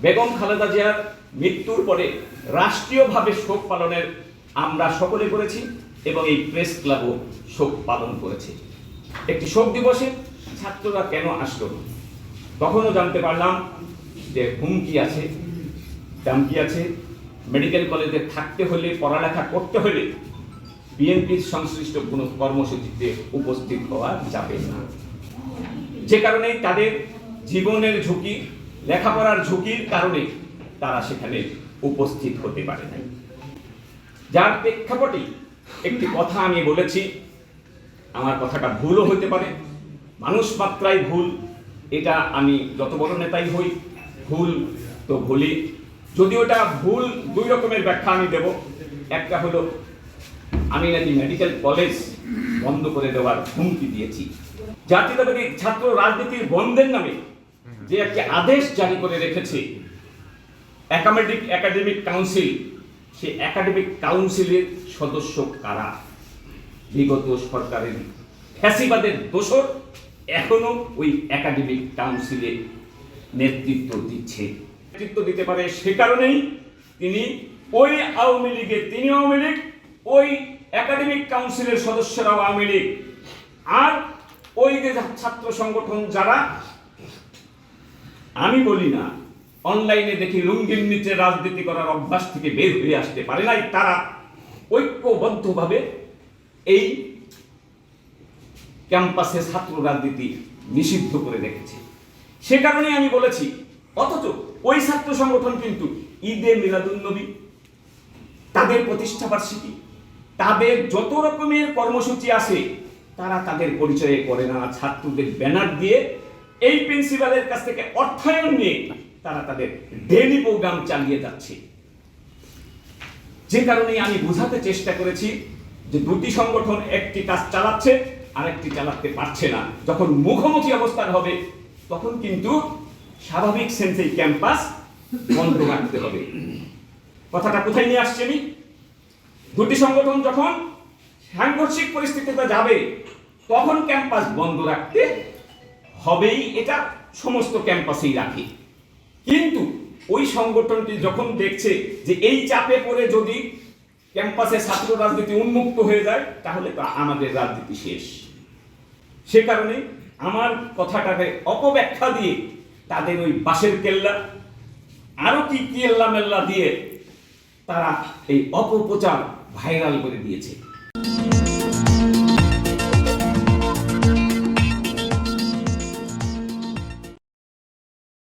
বেগম খালেদা জিয়ার মৃত্যুর পরে রাষ্ট্রীয়ভাবে শোক পালনের আমরা সকলে করেছি এবং এই প্রেস ক্লাবও শোক পালন করেছে। একটি শোক দিবসে ছাত্ররা কেন আসলো না, তখনও জানতে পারলাম যে হুমকি আছে, ধমকি আছে, মেডিকেল কলেজে থাকতে হলে, পড়ালেখা করতে হলে বিএনপির সংশ্লিষ্ট কোনো কর্মসূচিতে উপস্থিত হওয়া যাবে না। যে কারণে তাদের জীবনের ঝুঁকি, লেখাপড়ার ঝুঁকির কারণে তারা সেখানে উপস্থিত হতে পারে নাই। যার প্রেক্ষাপটে একটি কথা আমি বলেছি, আমার কথাটা ভুলও হতে পারে, মানুষ মাত্রাই ভুল, এটা আমি যত বড় নেতাই হই ভুল তো ভুলি। যদি ওটা ভুল, দুই রকমের ব্যাখ্যা আমি দেব। একটা হলো আমি নাকি মেডিকেল কলেজ বন্ধ করে দেওয়ার হুমকি দিয়েছি। জাতীয়তাবাদী ছাত্র রাজনীতির বন্ধের নামে যে একটি আদেশ জারি করে রেখেছে একাডেমিক কাউন্সিল, সেই একাডেমিক কাউন্সিলের সদস্য কারা? বিগত সরকারের ফ্যাসিবাদের দোসর এখনো ওই একাডেমিক কাউন্সিলে নেতৃত্ব দিচ্ছে। নেতৃত্ব দিতে পারে সে কারণেই তিনি ওই আওয়ামী লীগের, তিনি আওয়ামী লীগ, ওই একাডেমিক কাউন্সিলের সদস্যরাও আওয়ামী লীগ, আর ওই যে ছাত্র সংগঠন যারা, আমি বলি না, অনলাইনে দেখি লুঙ্গির নিচে রাজনীতি করার অভ্যাস থেকে বের হয়ে আসতে পারে নাই, তারা ঐক্যবদ্ধভাবে এই ক্যাম্পাসে ছাত্র রাজনীতি নিষিদ্ধ করে রেখেছে। সে কারণে আমি বলেছি, অথচ ওই ছাত্র সংগঠন কিন্তু ঈদে মিলাদুন্নবী, তাদের প্রতিষ্ঠা বার্ষিকী, তাদের যত রকমের কর্মসূচি আছে তারা তাদের পরিচয়ে করে না, ছাত্রদের ব্যানার দিয়ে এই প্রিন্সিপালের কাছ থেকে অর্থায়ন নিয়ে তারা তাদের ডেইলি প্রোগ্রাম চালিয়ে যাচ্ছে। যে কারণে আমি বোঝাতে চেষ্টা করেছি যে দুটি সংগঠন একটি কাজ চালাচ্ছে আর একটি চালাতে পারছে না। যখন মুখোমুখি অবস্থান হবে তখন কিন্তু স্বাভাবিক সেন্সে ক্যাম্পাস বন্ধ রাখতে হবে। কথাটা কোথায় নিয়ে আসছে আমি? দুটি সংগঠন যখন সাংঘর্ষিক পরিস্থিতিতে যাবে তখন ক্যাম্পাস বন্ধ রাখতে হবেই, এটা সমস্ত ক্যাম্পাসেই রাখে। কিন্তু ওই সংগঠনটি যখন দেখছে যে এই চাপে পড়ে যদি ক্যাম্পাসে ছাত্র রাজনীতি উন্মুক্ত হয়ে যায় তাহলে তো আমাদের রাজনীতি শেষ। সে কারণে আমার কথাটাকে অপব্যাখ্যা দিয়ে তাদের ওই বাঁশের কেল্লা আরো কি কেল্লা মেল্লা দিয়ে তারা এই অপপ্রচার ভাইরাল করে দিয়েছে।